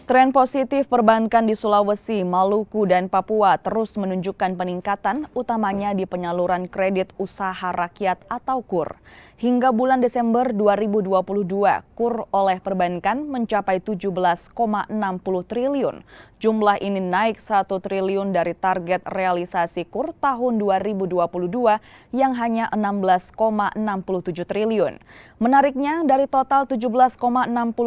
Tren positif perbankan di Sulawesi, Maluku, dan Papua terus menunjukkan peningkatan, utamanya di penyaluran kredit usaha rakyat atau KUR. Hingga bulan Desember 2022, KUR oleh perbankan mencapai 17,60 triliun. Jumlah ini naik 1 triliun dari target realisasi KUR tahun 2022 yang hanya 16,67 triliun. Menariknya, dari total 17,60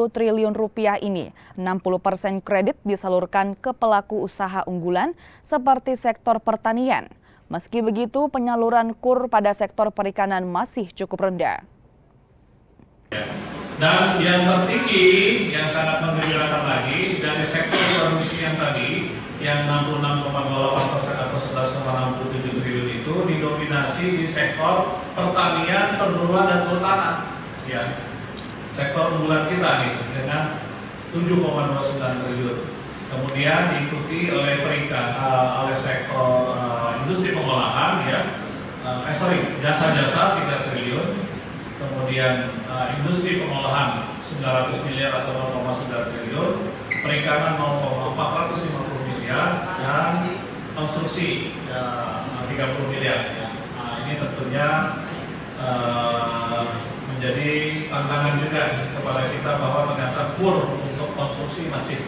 triliun rupiah ini, 60% kredit disalurkan ke pelaku usaha unggulan seperti sektor pertanian. Meski begitu, penyaluran KUR pada sektor perikanan masih cukup rendah. Dan yang tertinggi, yang sangat menggembirakan lagi, dari sektor produksi yang tadi, yang 66,28% atau 11,67 triliun itu didominasi di sektor pertanian, perburuan, dan kehutanan. Ya, sektor unggulan kita nih dengan 7,29 triliun. Kemudian diikuti oleh oleh sektor industri pengolahan, ya, jasa-jasa 3 triliun. Kemudian industri pengolahan 900 miliar atau 0,9 triliun, perikanan 450 miliar, dan konstruksi 30 miliar. Nah, ini tentunya menjadi tantangan juga kepada kita bahwa ternyata KUR untuk konstruksi masih